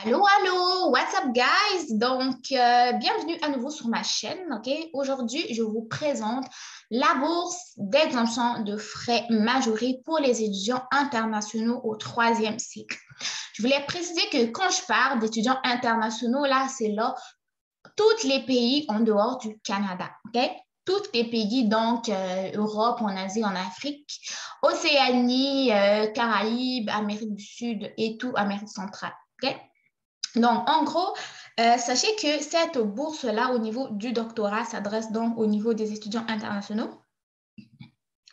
Allô, allô, what's up guys? Bienvenue à nouveau sur ma chaîne, ok? Aujourd'hui, je vous présente la bourse d'exemption de frais majorés pour les étudiants internationaux au troisième cycle. Je voulais préciser que quand je parle d'étudiants internationaux, là, c'est là tous les pays en dehors du Canada, ok? Tous les pays, Europe, en Asie, en Afrique, Océanie, Caraïbes, Amérique du Sud et tout, Amérique centrale, ok? Donc, en gros, sachez que cette bourse-là, au niveau du doctorat, s'adresse donc au niveau des étudiants internationaux.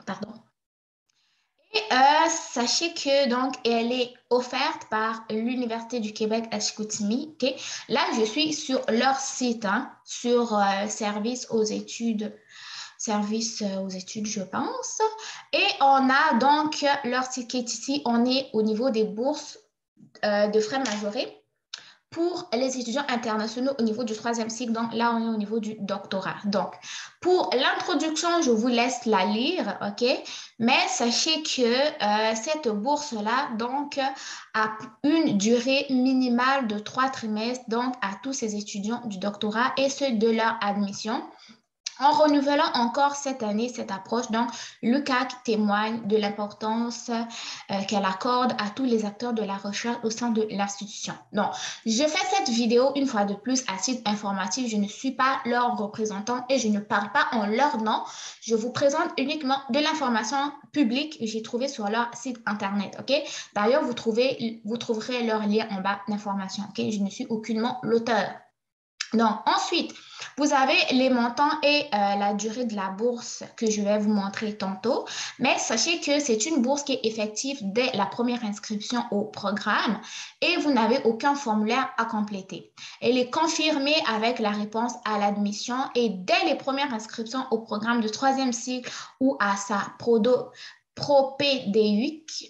Pardon. Et sachez que donc elle est offerte par l'Université du Québec à Chicoutimi. Okay? Là, je suis sur leur site, sur service aux études, je pense. Et on a donc leur site qui est ici. On est au niveau des bourses de frais majorés pour les étudiants internationaux au niveau du troisième cycle. Donc, là, on est au niveau du doctorat. Donc, pour l'introduction, je vous laisse la lire, OK? Mais sachez que cette bourse-là, donc, a une durée minimale de 3 trimestres, donc, à tous ces étudiants du doctorat et ceux de leur admission. En renouvelant encore cette année cette approche, donc l'UQAC témoigne de l'importance qu'elle accorde à tous les acteurs de la recherche au sein de l'institution. Donc, je fais cette vidéo une fois de plus à titre informatif. Je ne suis pas leur représentant et je ne parle pas en leur nom. Je vous présente uniquement de l'information publique que j'ai trouvée sur leur site internet. Ok? D'ailleurs, vous trouverez leur lien en bas d'information. Ok? Je ne suis aucunement l'auteur. Donc, ensuite, vous avez les montants et la durée de la bourse que je vais vous montrer tantôt. Mais sachez que c'est une bourse qui est effective dès la première inscription au programme et vous n'avez aucun formulaire à compléter. Elle est confirmée avec la réponse à l'admission et dès les premières inscriptions au programme de troisième cycle ou à sa propédéuque.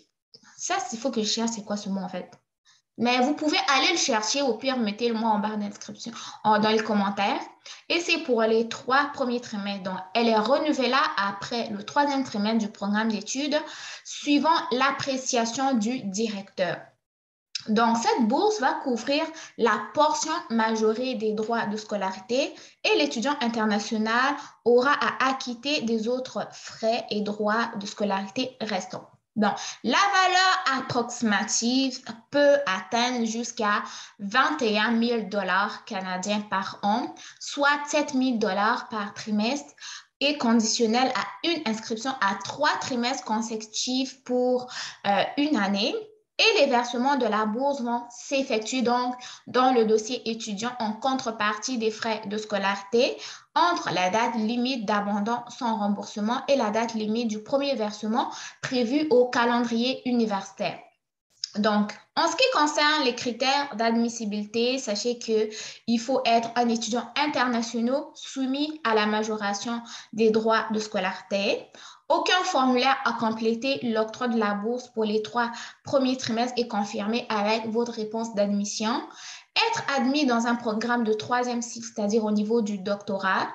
Ça, il faut que je cherche c'est quoi ce mot en fait. Mais vous pouvez aller le chercher, au pire, mettez-le moi en barre d'inscription, dans les commentaires. Et c'est pour les 3 premiers trimestres. Donc, elle est renouvelée après le 3e trimestre du programme d'études, suivant l'appréciation du directeur. Donc, cette bourse va couvrir la portion majorée des droits de scolarité et l'étudiant international aura à acquitter des autres frais et droits de scolarité restants. Donc, la valeur approximative peut atteindre jusqu'à 21 000 $ canadiens par an, soit 7 000 $ par trimestre et conditionnelle à une inscription à 3 trimestres consécutifs pour une année. Et les versements de la bourse vont s'effectuer donc dans le dossier étudiant en contrepartie des frais de scolarité entre la date limite d'abandon sans remboursement et la date limite du premier versement prévu au calendrier universitaire. Donc, en ce qui concerne les critères d'admissibilité, sachez qu'il faut être un étudiant international soumis à la majoration des droits de scolarité. Aucun formulaire à compléter. L'octroi de la bourse pour les 3 premiers trimestres est confirmé avec votre réponse d'admission. Être admis dans un programme de 3e cycle, c'est-à-dire au niveau du doctorat,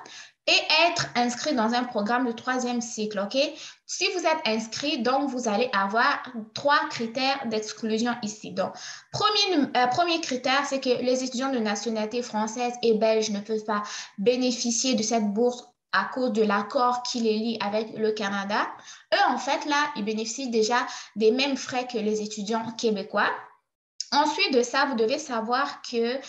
et être inscrit dans un programme de 3e cycle, OK? Si vous êtes inscrit, donc vous allez avoir 3 critères d'exclusion ici. Donc, premier critère, c'est que les étudiants de nationalité française et belge ne peuvent pas bénéficier de cette bourse à cause de l'accord qui les lie avec le Canada. Eux, en fait, là, ils bénéficient déjà des mêmes frais que les étudiants québécois. Ensuite de ça, vous devez savoir que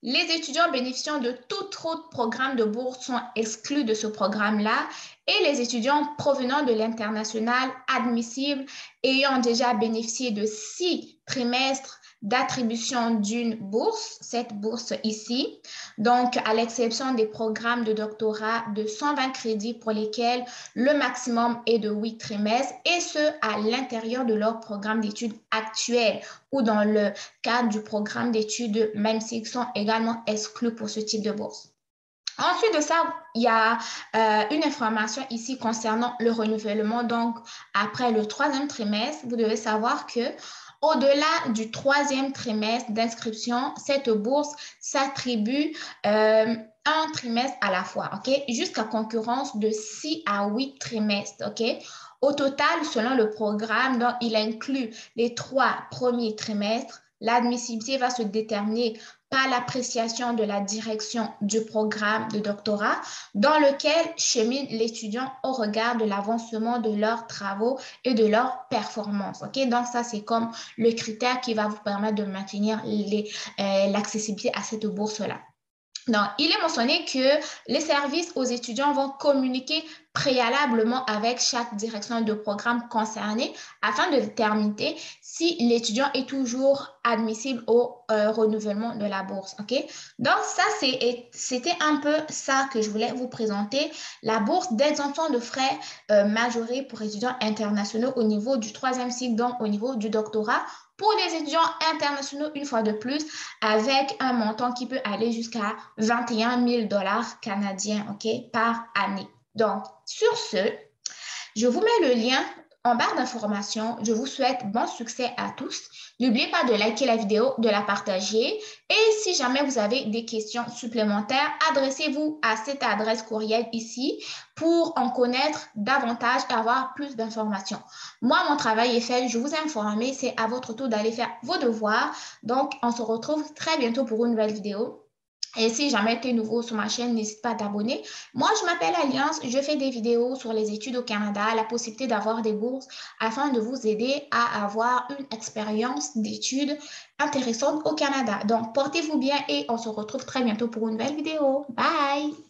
les étudiants bénéficiant de tout autre programme de bourse sont exclus de ce programme-là et les étudiants provenant de l'international admissibles ayant déjà bénéficié de 6 trimestres d'attribution d'une bourse, cette bourse ici, donc à l'exception des programmes de doctorat de 120 crédits pour lesquels le maximum est de 8 trimestres et ce, à l'intérieur de leur programme d'études actuel ou dans le cadre du programme d'études, même s'ils sont également exclus pour ce type de bourse. Ensuite de ça, il y a une information ici concernant le renouvellement. Donc, après le 3e trimestre, vous devez savoir que au-delà du 3e trimestre d'inscription, cette bourse s'attribue un trimestre à la fois, OK? Jusqu'à concurrence de 6 à 8 trimestres, OK? Au total, selon le programme, donc, il inclut les 3 premiers trimestres, L'admissibilité va se déterminer par l'appréciation de la direction du programme de doctorat dans lequel chemine l'étudiant au regard de l'avancement de leurs travaux et de leurs performances. OK? Donc, ça, c'est comme le critère qui va vous permettre de maintenir l'accessibilité à cette bourse-là. Donc, il est mentionné que les services aux étudiants vont communiquer préalablement avec chaque direction de programme concernée afin de déterminer si l'étudiant est toujours admissible au renouvellement de la bourse. OK? Donc, ça, c'était un peu ça que je voulais vous présenter. La bourse d'exemption de frais majorés pour étudiants internationaux au niveau du 3e cycle, donc au niveau du doctorat. Pour les étudiants internationaux, une fois de plus, avec un montant qui peut aller jusqu'à 21 000 $ canadiens, OK, par année. Donc, sur ce, je vous mets le lien en barre d'informations. Je vous souhaite bon succès à tous. N'oubliez pas de liker la vidéo, de la partager. Et si jamais vous avez des questions supplémentaires, adressez-vous à cette adresse courriel ici pour en connaître davantage et avoir plus d'informations. Moi, mon travail est fait. Je vous ai informé. C'est à votre tour d'aller faire vos devoirs. Donc, on se retrouve très bientôt pour une nouvelle vidéo. Et si jamais tu es nouveau sur ma chaîne, n'hésite pas à t'abonner. Moi, je m'appelle Alliance, je fais des vidéos sur les études au Canada, la possibilité d'avoir des bourses afin de vous aider à avoir une expérience d'études intéressante au Canada. Donc, portez-vous bien et on se retrouve très bientôt pour une nouvelle vidéo. Bye!